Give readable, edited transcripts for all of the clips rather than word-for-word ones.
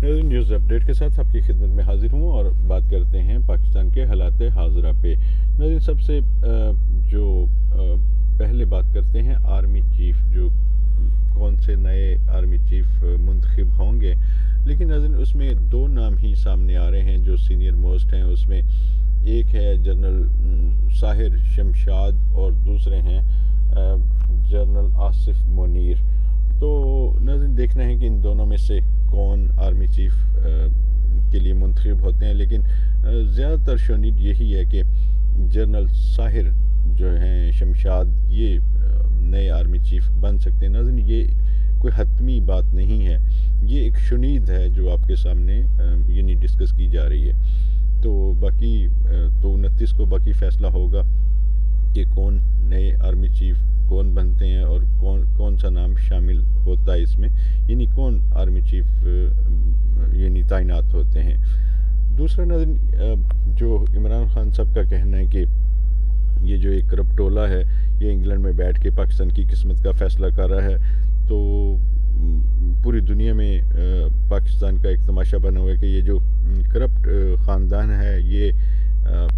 News update के साथ आपकी खिदमत में हाजिर हूँ और बात करते हैं पाकिस्तान के हालात हाज़िरा पे। नाज़रीन, सबसे पहले बात करते हैं आर्मी चीफ़, जो कौन से नए आर्मी चीफ़ मुंतखब होंगे। लेकिन नाज़रीन, उसमें दो नाम ही सामने आ रहे हैं जो सीनियर मोस्ट हैं। उसमें एक है जनरल साहिर शमशाद और दूसरे हैं जनरल आसिफ मुनीर। तो नाज़रीन, देखना है कि इन दोनों में से कौन आर्मी चीफ़ के लिए मुंतखब होते हैं। लेकिन ज़्यादातर शुनीद यही है कि जनरल साहिर जो हैं शमशाद, ये नए आर्मी चीफ़ बन सकते हैं। नाज़रीन, ये कोई हतमी बात नहीं है, ये एक शुनीद है जो आपके सामने यानी डिस्कस की जा रही है। तो बाकी तो 29 को बाकी फ़ैसला होगा कि कौन नए आर्मी चीफ़ कौन बनते हैं और कौन कौन सा नाम शामिल होता है इसमें, यानी कौन आर्मी चीफ़ यानी तैनात होते हैं। दूसरा नज़र, जो इमरान खान साहब का कहना है कि ये जो एक करप्टोला है, ये इंग्लैंड में बैठ के पाकिस्तान की किस्मत का फ़ैसला कर रहा है। तो पूरी दुनिया में पाकिस्तान का एक तमाशा बना हुआ है कि ये जो करप्ट ख़ानदान है, ये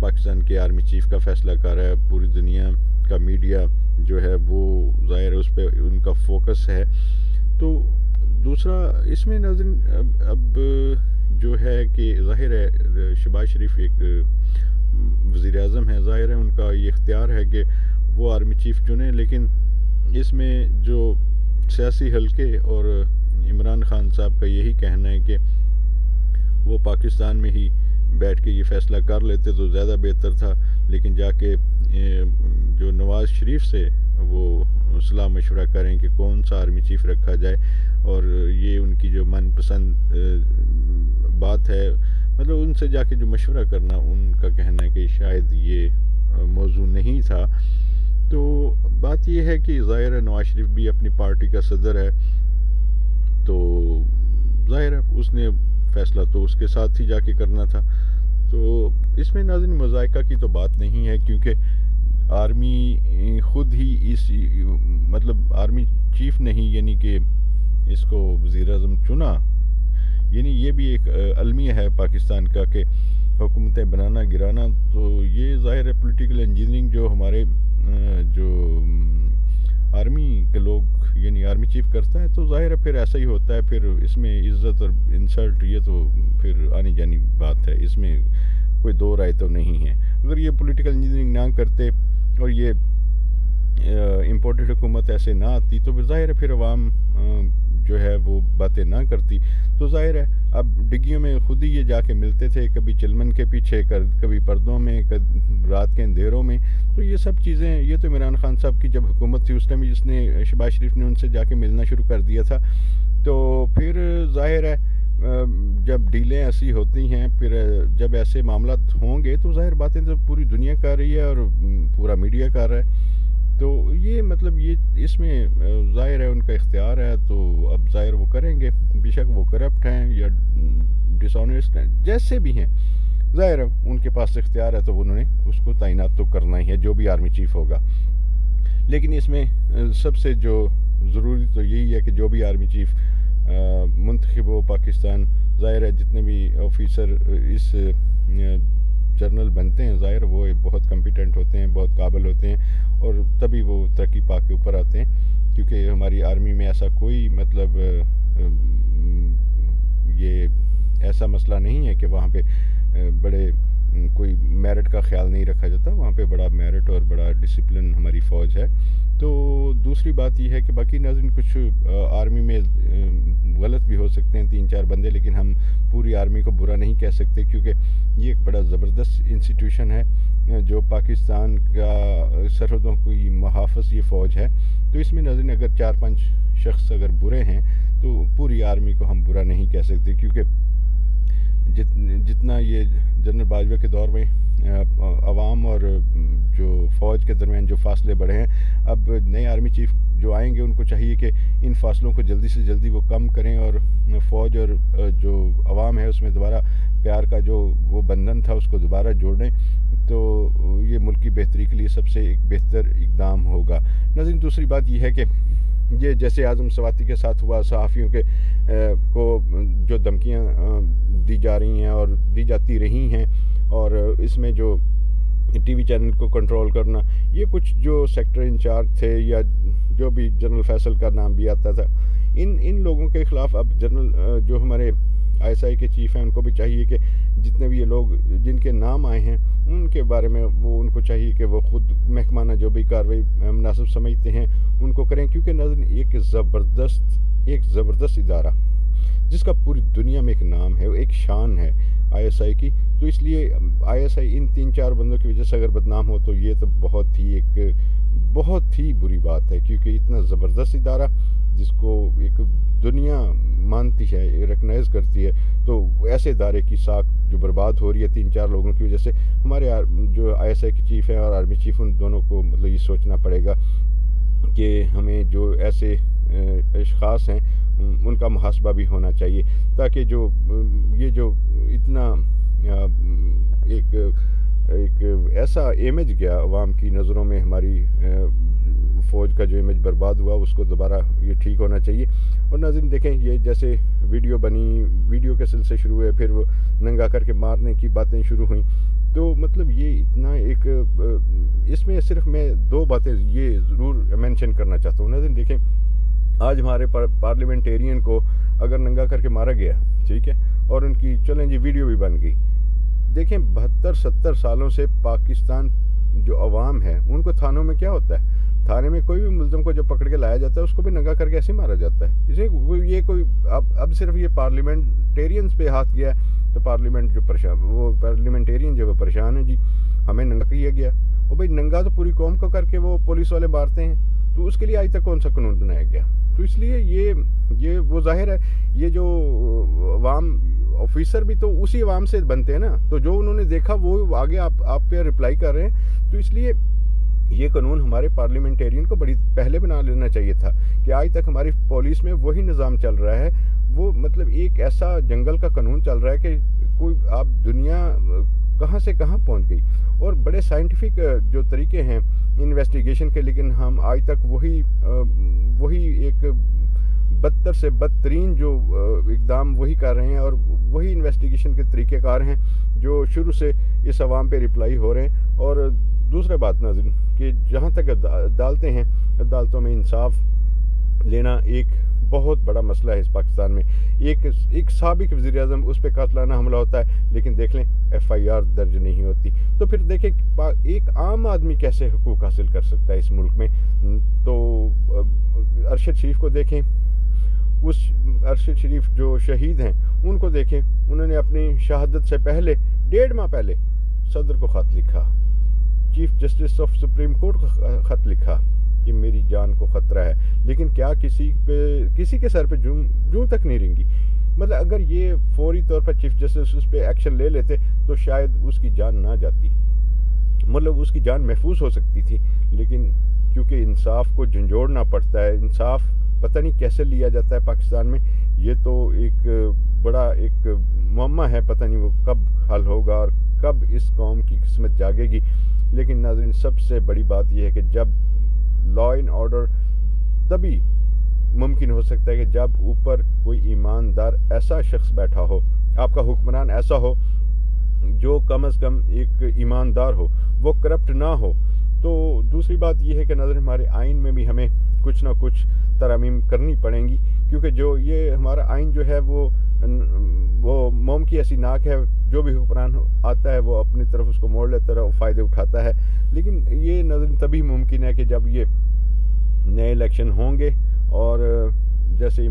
पाकिस्तान के आर्मी चीफ़ का फ़ैसला कर रहा है। पूरी दुनिया का मीडिया जो है वो ज़ाहिर है उस पर उनका फोकस है। तो दूसरा इसमें नाज़रीन, अब जो है कि ज़ाहिर है शहबाज शरीफ एक वज़ीर आज़म है, ज़ाहिर है उनका ये इख्तियार है कि वो आर्मी चीफ़ चुने। लेकिन इसमें जो सियासी हलके और इमरान खान साहब का यही कहना है कि वो पाकिस्तान में ही बैठ के ये फ़ैसला कर लेते तो ज़्यादा बेहतर था। लेकिन जाके जो नवाज़ शरीफ से वो सलाह मशवरा करें कि कौन सा आर्मी चीफ़ रखा जाए, और ये उनकी जो मनपसंद बात है, मतलब उनसे जाके जो मशवरा करना, उनका कहना है कि शायद ये मौजू नहीं था। तो बात ये है कि ज़ाहिर है नवाज़ शरीफ भी अपनी पार्टी का सदर है, तो ज़ाहिर है उसने फ़ैसला तो उसके साथ ही जाके करना था। तो इसमें नाज़रीन मज़ाइका की तो बात नहीं है, क्योंकि आर्मी ख़ुद ही इस मतलब आर्मी चीफ़ नहीं, यानी कि इसको वज़ीर आज़म चुना, यानी ये भी एक अलमिया है पाकिस्तान का कि हुकूमतें बनाना गिराना। तो ये ज़ाहिर है पॉलिटिकल इंजीनियरिंग जो हमारे जो आर्मी के लोग यानी आर्मी चीफ़ करता है, तो ज़ाहिर है फिर ऐसा ही होता है। फिर इसमें इज़्ज़त और इंसल्ट ये तो फिर आनी जानी बात है, इसमें कोई दो राय तो नहीं है। अगर ये पॉलिटिकल इंजीनियरिंग ना करते और ये इम्पोर्टेड हुकूमत ऐसे ना आती, तो फिर ज़ाहिर है फिर अवाम जो है वो बातें ना करती। तो ज़ाहिर है अब डिग्गियों में ख़ुद ही ये जाके मिलते थे, कभी चिलमन के पीछे, कभी पर्दों में, रात के अंधेरों में। तो ये सब चीज़ें, ये तो इमरान खान साहब की जब हुकूमत थी उस टाइम जिसने शहबाज शरीफ ने उनसे जाके मिलना शुरू कर दिया था। तो फिर ज़ाहिर है जब डीलें ऐसी होती हैं, फिर जब ऐसे मामला होंगे, तो ज़ाहिर बातें तो पूरी दुनिया कर रही है और पूरा मीडिया कर रहा है। तो ये मतलब ये इसमें ज़ाहिर है उनका इख्तियार है, तो अब ज़ाहिर वो करेंगे। बेशक वो करप्ट हैं या डिसऑनेस्ट हैं, जैसे भी हैं, ज़ाहिर है उनके पास इख्तियार है, तो उन्होंने उसको तैनात तो करना ही है, जो भी आर्मी चीफ़ होगा। लेकिन इसमें सबसे जो ज़रूरी तो यही है कि जो भी आर्मी चीफ़ मुंतखब हो पाकिस्तान, ज़ाहिर है जितने भी ऑफिसर इस जनरल बनते हैं, ज़ाहिर वो बहुत कम्पिटेंट होते हैं, बहुत काबिल होते हैं, और तभी वो तरक्की पा के ऊपर आते हैं। क्योंकि हमारी आर्मी में ऐसा कोई मतलब ये ऐसा मसला नहीं है कि वहाँ पे बड़े कोई मेरिट का ख्याल नहीं रखा जाता। वहाँ पे बड़ा मेरिट और बड़ा डिसिप्लिन हमारी फ़ौज है। तो दूसरी बात यह है कि बाकी नाज़रीन कुछ आर्मी में गलत भी हो सकते हैं 3-4 बंदे, लेकिन हम पूरी आर्मी को बुरा नहीं कह सकते, क्योंकि ये एक बड़ा ज़बरदस्त इंस्टीट्यूशन है जो पाकिस्तान का सरहदों की मुहाफ़िज़ ये फ़ौज है। तो इसमें नाज़रीन अगर 4-5 शख्स अगर बुरे हैं, तो पूरी आर्मी को हम बुरा नहीं कह सकते, क्योंकि जितना ये जनरल बाजवा के दौर में अवाम और जो फ़ौज के दरमियान जो फासले बढ़े हैं, अब नए आर्मी चीफ़ जो आएंगे उनको चाहिए कि इन फासलों को जल्दी से जल्दी वो कम करें, और फ़ौज और जो अवाम है उसमें दोबारा प्यार का जो वो बंधन था उसको दोबारा जोड़ें। तो ये मुल्क की बेहतरी के लिए सबसे एक बेहतर इकदाम होगा। नाज़रीन, दूसरी बात यह है कि ये जैसे आज़म सवाती के साथ हुआ, सहाफ़ियों के को जो धमकियाँ दी जा रही हैं और दी जाती रही हैं, और इसमें जो टीवी चैनल को कंट्रोल करना, ये कुछ जो सेक्टर इंचार्ज थे या जो भी जनरल फैसल का नाम भी आता था, इन लोगों के ख़िलाफ़ अब जनरल जो हमारे आईएसआई के चीफ़ हैं, उनको भी चाहिए कि जितने भी ये लोग जिनके नाम आए हैं उनके बारे में उनको चाहिए कि वो ख़ुद महकमाना जो भी कार्रवाई मुनासिब समझते हैं उनको करें, क्योंकि नाज़रीन एक ज़बरदस्त इदारा जिसका पूरी दुनिया में एक नाम है, एक शान है आईएसआई की। तो इसलिए आईएसआई इन 3-4 बंदों की वजह से अगर बदनाम हो तो ये तो बहुत ही बुरी बात है, क्योंकि इतना ज़बरदस्त इदारा जिसको एक दुनिया मानती है, रिकगनाइज़ करती है, तो ऐसे इदारे की साख जो बर्बाद हो रही है 3-4 लोगों की वजह से, हमारे जो आईएसआई के चीफ़ हैं और आर्मी चीफ़, उन दोनों को मतलब ये सोचना पड़ेगा कि हमें जो ऐसे अशख़ास हैं उनका मुहासबा भी होना चाहिए, ताकि जो ये जो इतना एक ऐसा इमेज गया अवाम की नज़रों में, हमारी फ़ौज का जो इमेज बर्बाद हुआ, उसको दोबारा ये ठीक होना चाहिए। और नाज़रीन देखें, ये जैसे वीडियो के सिलसिले शुरू हुए, फिर वो नंगा करके मारने की बातें शुरू हुई, तो मतलब ये इतना इसमें सिर्फ मैं 2 बातें ये ज़रूर मेंशन करना चाहता हूँ। नाज़रीन देखें, आज हमारे पार्लियामेंटेरियन को अगर नंगा करके मारा गया, ठीक है, और उनकी चलें जी वीडियो भी बन गई। देखें, 72-70 सालों से पाकिस्तान जो अवाम है उनको थानों में क्या होता है, थाने में कोई भी मुल्ज़िम को जो पकड़ के लाया जाता है उसको भी नंगा करके ऐसे मारा जाता है। इसे ये कोई अब सिर्फ ये पार्लियामेंटेरियंस पे हाथ गया है, तो पार्लियामेंटेरियन जो वो परेशान है जी, हमें नंगा किया गया। और भाई नंगा तो पूरी कौम को करके वो पुलिस वाले मारते हैं, तो उसके लिए आज तक कौन सा कानून बनाया गया? तो इसलिए ये वो ज़ाहिर है, ये जो अवाम ऑफिसर भी तो उसी अवाम से बनते हैं ना, तो जो उन्होंने देखा वो आगे आप पे रिप्लाई कर रहे हैं। तो इसलिए ये कानून हमारे पार्लियामेंटेरियन को बड़ी पहले बना लेना चाहिए था कि आज तक हमारी पुलिस में वही निज़ाम चल रहा है, वो मतलब एक ऐसा जंगल का कानून चल रहा है कि कोई आप दुनिया कहाँ से कहाँ पहुँच गई, और बड़े साइंटिफिक जो तरीके हैं इन्वेस्टिगेशन के, लेकिन हम आज तक वही एक बदतर से बदतरीन जो इक़दाम वही कर रहे हैं, और वही इन्वेस्टिगेशन के तरीक़ेकार हैं जो शुरू से इस अवाम पे रिप्लाई हो रहे हैं। और दूसरा बात नाज़रीन कि जहाँ तक अदालतें हैं, अदालतों में इंसाफ लेना एक बहुत बड़ा मसला है इस पाकिस्तान में। एक साबिक वज़ीर-ए-आज़म, उस पर कातिलाना हमला होता है, लेकिन देख लें FIR दर्ज नहीं होती। तो फिर देखें एक आम आदमी कैसे हुकूक हासिल कर सकता है इस मुल्क में। तो अरशद शरीफ को देखें, उस अरशद शरीफ जो शहीद हैं उनको देखें, उन्होंने अपनी शहादत से पहले 1.5 माह पहले सदर को ख़त लिखा, chief justice of supreme court को ख़त लिखा कि मेरी जान को ख़तरा है, लेकिन क्या किसी के सर पे जूं तक नहीं रेंगी। मतलब अगर ये फौरी तौर पर चीफ जस्टिस उस पर एक्शन ले लेते तो शायद उसकी जान ना जाती, मतलब उसकी जान महफूज हो सकती थी। लेकिन क्योंकि इंसाफ को झंझोड़ना पड़ता है, इंसाफ पता नहीं कैसे लिया जाता है पाकिस्तान में, ये तो एक बड़ा एक मुअम्मा है, पता नहीं वो कब हल होगा और कब इस कौम की किस्मत जागेगी। लेकिन नाज़रीन, सबसे बड़ी बात यह है कि जब लॉ एंड ऑर्डर तभी मुमकिन हो सकता है कि जब ऊपर कोई ईमानदार ऐसा शख्स बैठा हो, आपका हुक्मरान ऐसा हो जो कम से कम एक ईमानदार हो, वो करप्ट ना हो। तो दूसरी बात यह है कि नज़र हमारे आइन में भी हमें कुछ ना कुछ तरमीम करनी पड़ेंगी, क्योंकि जो ये हमारा आइन जो है वो मोम की ऐसी नाक है, जो भी हुक्मरान आता है वो अपनी तरफ उसको मोड़ लेता है, फ़ायदे उठाता है। लेकिन ये नज़र तभी मुमकिन है कि जब ये नए इलेक्शन होंगे और जैसे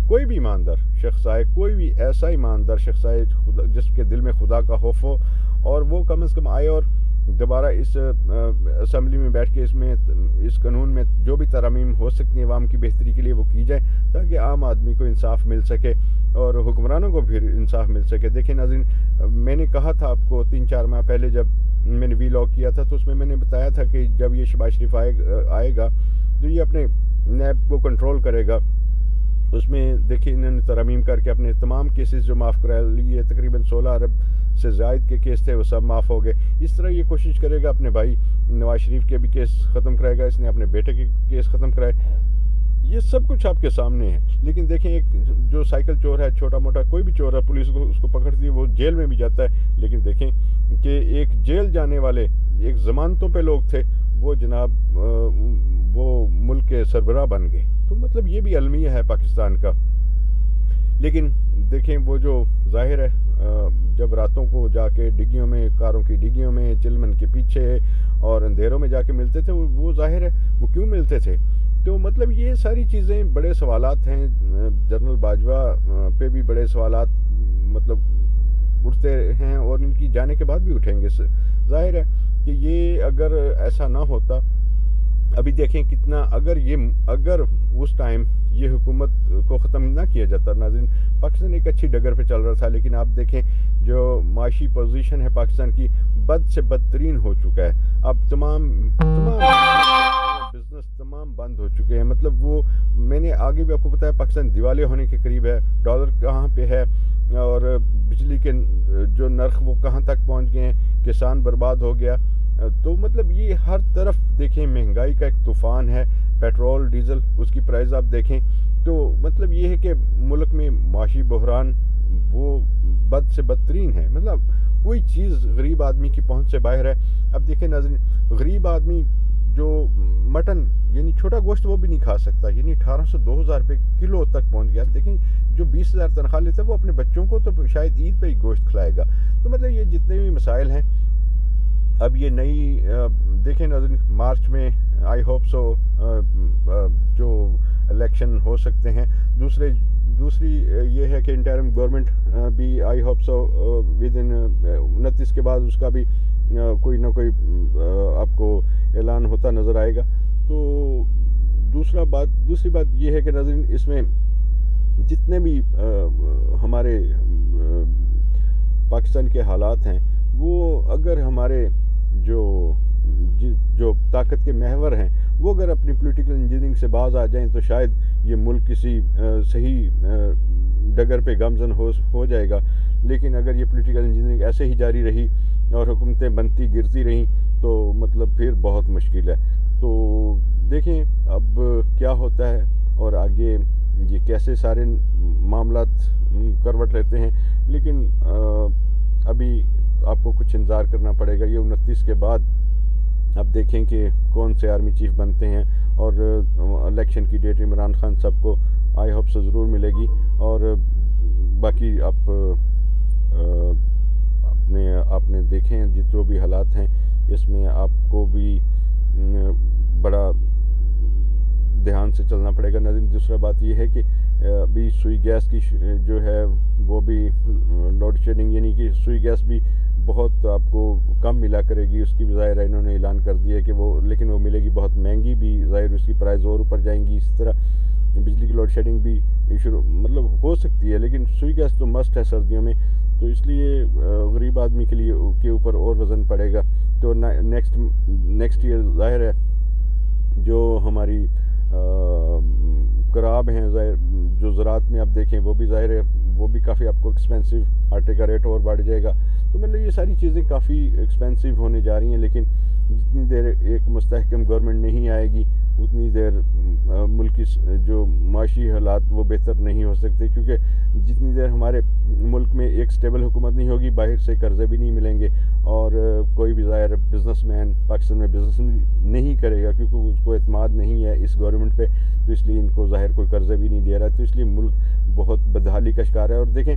कोई भी ईमानदार शख्स आए, कोई भी ऐसा ईमानदार शख्स आए जिसके दिल में खुदा का खौफ हो, और वो कम से कम आए और दोबारा इस असम्बली में बैठ के इस कानून में जो भी तरमीम हो सकती है अवाम की बेहतरी के लिए वो की जाए, ताकि आम आदमी को इंसाफ मिल सके और हुक्मरानों को भी इंसाफ मिल सके। देखिए नाज़रीन, मैंने कहा था आपको 3-4 माह पहले जब मैंने वीलॉग किया था, तो उसमें मैंने बताया था कि जब ये शहबाज शरीफ आएगा तो ये अपने नैब को कंट्रोल करेगा। उसमें देखिए इन्होंने तरमीम करके अपने तमाम केसेस जो माफ़ करा लिए, तकरीबन 16 अरब से ज़ायद के केस थे वो सब माफ़ हो गए। इस तरह ये कोशिश करेगा, अपने भाई नवाज शरीफ के भी केस ख़त्म कराएगा, इसने अपने बेटे के केस ख़त्म कराए। ये सब कुछ आपके सामने है। लेकिन देखें, एक जो साइकिल चोर है, छोटा मोटा कोई भी चोर है, पुलिस उसको पकड़ती है, वो जेल में भी जाता है। लेकिन देखें कि एक जेल जाने वाले एक ज़मानतों पे लोग थे, वो जनाब वो मुल्क के सरबराह बन गए। तो मतलब ये भी अलमिया है पाकिस्तान का। लेकिन देखें, वो जो ज़ाहिर है जब रातों को जाके डिग्गियों में, कारों की डिग्गियों में, चिलमन के पीछे और अंधेरों में जाके मिलते थे, वो ज़ाहिर है वो क्यों मिलते थे। तो मतलब ये सारी चीज़ें बड़े सवालात हैं। जनरल बाजवा पे भी बड़े सवालात मतलब उठते हैं, और इनकी जाने के बाद भी उठेंगे। ज़ाहिर है कि ये अगर ऐसा ना होता, अभी देखें कितना, अगर उस टाइम ये हुकूमत को ख़त्म ना किया जाता नाज़रीन, पाकिस्तान एक अच्छी डगर पे चल रहा था। लेकिन आप देखें जो माशी पोजीशन है पाकिस्तान की, बद से बदतरीन हो चुका है। अब तमाम बिजनेस तमाम बंद हो चुके हैं। मतलब वो मैंने आगे भी आपको बताया, पाकिस्तान दिवालिया होने के करीब है। डॉलर कहाँ पे है और बिजली के जो नर्ख वो कहाँ तक पहुँच गए हैं, किसान बर्बाद हो गया। तो मतलब ये हर तरफ देखें महंगाई का एक तूफ़ान है। पेट्रोल डीज़ल उसकी प्राइस आप देखें तो मतलब ये है कि मुल्क में माशी बहरान वो बद से बदतरीन है। मतलब कोई चीज़ गरीब आदमी की पहुंच से बाहर है। अब देखें नाज़रीन, गरीब आदमी जो मटन यानी छोटा गोश्त वो भी नहीं खा सकता, यानी 1800-2000 रुपये किलो तक पहुंच गया। देखें जो 20,000 तनख्वाह लेता है वो अपने बच्चों को तो शायद ईद पे ही गोश्त खिलाएगा। तो मतलब ये जितने भी मसाइल हैं, अब ये नई देखें नाज़रीन, मार्च में आई होप सो जो इलेक्शन हो सकते हैं। दूसरी ये है कि इंटरिम गवर्नमेंट भी I hope so with in 29 के बाद उसका भी कोई ना कोई आपको ऐलान होता नज़र आएगा। तो दूसरी बात ये है कि नाज़रीन, इसमें जितने भी हमारे पाकिस्तान के हालात हैं, वो अगर हमारे जो ताकत के महवर हैं वो अगर अपनी पॉलिटिकल इंजीनियरिंग से बाज आ जाएं, तो शायद ये मुल्क किसी सही डगर पे गामजन हो जाएगा। लेकिन अगर ये पॉलिटिकल इंजीनियरिंग ऐसे ही जारी रही और हुकूमतें बनती गिरती रहीं, तो मतलब फिर बहुत मुश्किल है। तो देखें अब क्या होता है और आगे ये कैसे सारे मामलात करवट लेते हैं। लेकिन अभी आपको कुछ इंतज़ार करना पड़ेगा। ये 29 के बाद अब देखें कि कौन से आर्मी चीफ बनते हैं, और इलेक्शन की डेट इमरान खान साहब को आई होप से ज़रूर मिलेगी। और बाकी आप आपने देखें जो भी हालात हैं, इसमें आपको भी बड़ा ध्यान से चलना पड़ेगा नाज़रीन। दूसरा बात यह है कि अभी सुई गैस की जो है वो भी लोड शेडिंग, यानी कि सुई गैस भी बहुत आपको कम मिला करेगी। उसकी भी ज़ाहिर है इन्होंने ऐलान कर दिया कि वो, लेकिन वो मिलेगी बहुत महंगी भी, ज़ाहिर उसकी प्राइस और ऊपर जाएंगी। इसी तरह बिजली की लोड शेडिंग भी शुरू मतलब हो सकती है, लेकिन सुई गैस तो मस्ट है सर्दियों में। तो इसलिए गरीब आदमी के ऊपर और वज़न पड़ेगा। तो नेक्स्ट ईयर ज़ाहिर है जो हमारी कराब हैं, ज़ाहिर जो ज़रात में आप देखें वो भी ज़ाहिर है वो भी काफ़ी आपको एक्सपेंसिव, आटे का रेट और बढ़ जाएगा। तो मतलब ये सारी चीज़ें काफ़ी एक्सपेंसिव होने जा रही हैं। लेकिन जितनी देर एक मुस्तहकम गवर्नमेंट नहीं आएगी, उतनी देर मुल्क की जो माशी हालात वो बेहतर नहीं हो सकते। क्योंकि जितनी देर हमारे मुल्क में एक स्टेबल हुकूमत नहीं होगी, बाहर से कर्ज़े भी नहीं मिलेंगे, और कोई भी ज़ाहिर बिज़नेसमैन पाकिस्तान में बिज़नेस नहीं करेगा, क्योंकि उसको एतमाद नहीं है इस गवर्नमेंट पे। तो इसलिए इनको ज़ाहिर कोई कर्ज़े भी नहीं दे रहा। तो इसलिए मुल्क बहुत बदहाली का शिकार है। और देखें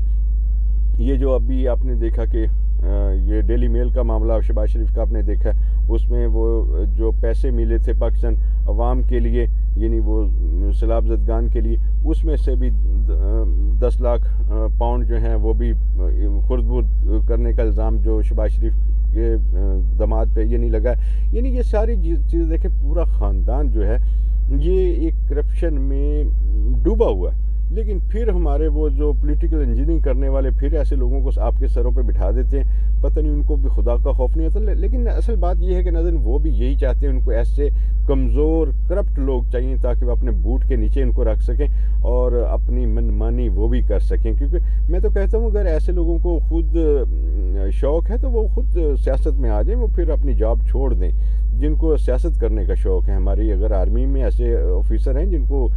ये जो अभी आपने देखा कि ये डेली मेल का मामला शहबाज शरीफ का आपने देखा, उसमें वो जो पैसे मिले थे पाकिस्तान अवाम के लिए, यानी वो सैलाब ज़दगान के लिए, उसमें से भी 10 लाख पाउंड जो हैं वो भी खुर्द-बुर्द करने का इल्ज़ाम जो शहबाज शरीफ के दामाद पे ये नहीं लगा। यानी ये सारी चीज़ देखें, पूरा ख़ानदान जो है ये एक करप्शन में डूबा हुआ है। लेकिन फिर हमारे वो जो पॉलिटिकल इंजीनियरिंग करने वाले फिर ऐसे लोगों को आपके सरों पे बिठा देते हैं। पता नहीं उनको भी खुदा का खौफ नहीं होता। लेकिन असल बात यह है कि नाज़रीन वो भी यही चाहते हैं, उनको ऐसे कमज़ोर करप्ट लोग चाहिए ताकि वो अपने बूट के नीचे इनको रख सकें और अपनी मनमानी वो भी कर सकें। क्योंकि मैं तो कहता हूँ अगर ऐसे लोगों को खुद शौक़ है तो वो खुद सियासत में आ जाएं, वो फिर अपनी जॉब छोड़ दें। जिनको सियासत करने का शौक़ है, हमारी अगर आर्मी में ऐसे ऑफिसर हैं जिनको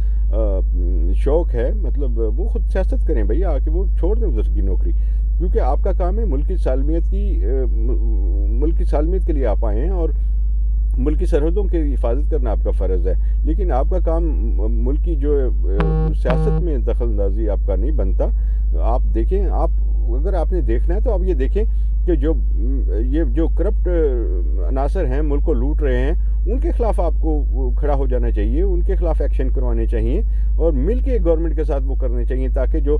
शौक़ है, मतलब वो खुद सियासत करें भैया, आके वो छोड़ दें उधर की नौकरी। क्योंकि आपका काम है मुल्क की सालमियत के लिए आप आए हैं और मुल्क की सरहदों की हिफाजत करना आपका फ़र्ज़ है। लेकिन आपका काम मुल्क की जो सियासत में दखल अंदाज़ी आपका नहीं बनता। आप देखें, आप अगर आपने देखना है तो आप ये देखें कि ये जो करप्ट अनासर हैं, मुल्क को लूट रहे हैं, उनके ख़िलाफ़ आपको खड़ा हो जाना चाहिए, उनके ख़िलाफ़ एक्शन करवाने चाहिए और मिल के गवर्नमेंट के साथ वो करने चाहिए ताकि जो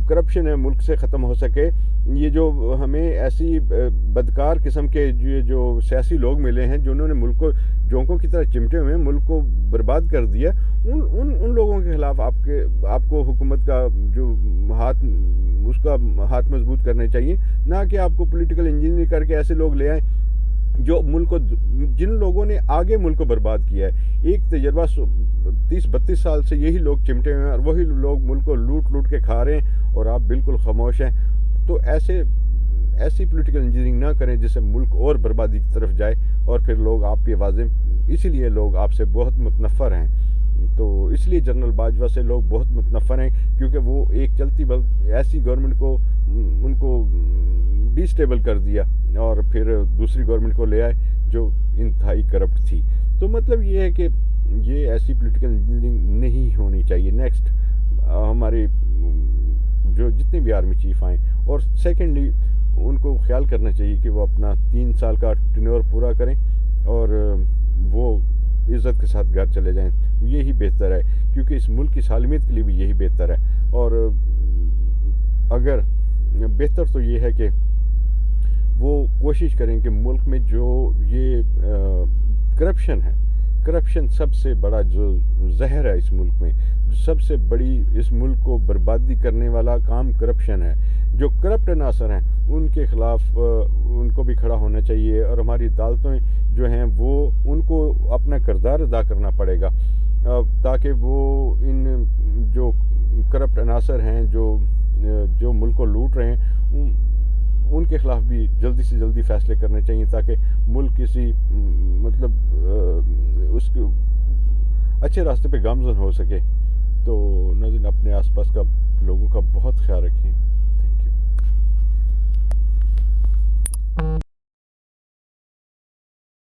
करप्शन है मुल्क से ख़त्म हो सके। ये जो हमें ऐसी बदकार किस्म के जो सियासी लोग मिले हैं जिन्होंने मुल्क को जोंकों की तरह चिमटे हुए हैं, मुल्क को बर्बाद कर दिया, उन लोगों के ख़िलाफ़ आपको हुकूमत का जो उसका हाथ मजबूत करने चाहिए, ना कि आपको पॉलिटिकल इंजीनियरिंग करके ऐसे लोग ले आएँ जो मुल्क को, जिन लोगों ने आगे मुल्क को बर्बाद किया है। एक तजर्बा 30-32 साल से यही लोग चिमटे हुए हैं और वही लोग मुल्क को लूट के खा रहे हैं और आप बिल्कुल खामोश हैं। तो ऐसी पॉलिटिकल इंजीनियरिंग ना करें जिससे मुल्क और बर्बादी की तरफ जाए और फिर लोग आपकी आवाज़ें, इसीलिए लोग आपसे बहुत मुतनफ़र हैं। तो इसलिए जनरल बाजवा से लोग बहुत मुतनफ़र हैं क्योंकि वो एक चलती ऐसी गवर्नमेंट को उनको डिस्टेबल कर दिया और फिर दूसरी गवर्नमेंट को ले आए जो इंतहाई करप्ट थी। तो मतलब ये है कि ये ऐसी पॉलिटिकल इंजीनियरिंग नहीं होनी चाहिए। नेक्स्ट हमारे जो जितने भी आर्मी चीफ आएँ, और सेकेंडली उनको ख्याल करना चाहिए कि वो अपना 3 साल का टेन्योर पूरा करें और वो इज़्ज़त के साथ घर चले जाएं। यही बेहतर है क्योंकि इस मुल्क की सालमियत के लिए भी यही बेहतर है। और अगर बेहतर तो ये है कि वो कोशिश करें कि मुल्क में जो ये करप्शन है, करप्शन सबसे बड़ा जो जहर है इस मुल्क में, सबसे बड़ी इस मुल्क को बर्बादी करने वाला काम करप्शन है। जो करप्ट अनासर हैं उनके ख़िलाफ़ उनको भी खड़ा होना चाहिए और हमारी अदालतें जो हैं वो उनको अपना किरदार अदा करना पड़ेगा ताकि वो इन जो करप्ट अनासर हैं जो मुल्क को लूट रहे हैं उनके ख़िलाफ़ भी जल्दी से जल्दी फ़ैसले करने चाहिए ताकि मुल्क किसी मतलब उसके अच्छे रास्ते पे गामज़न हो सके। तो नाज़रीन अपने आसपास का लोगों का बहुत ख्याल रखें। Thank you.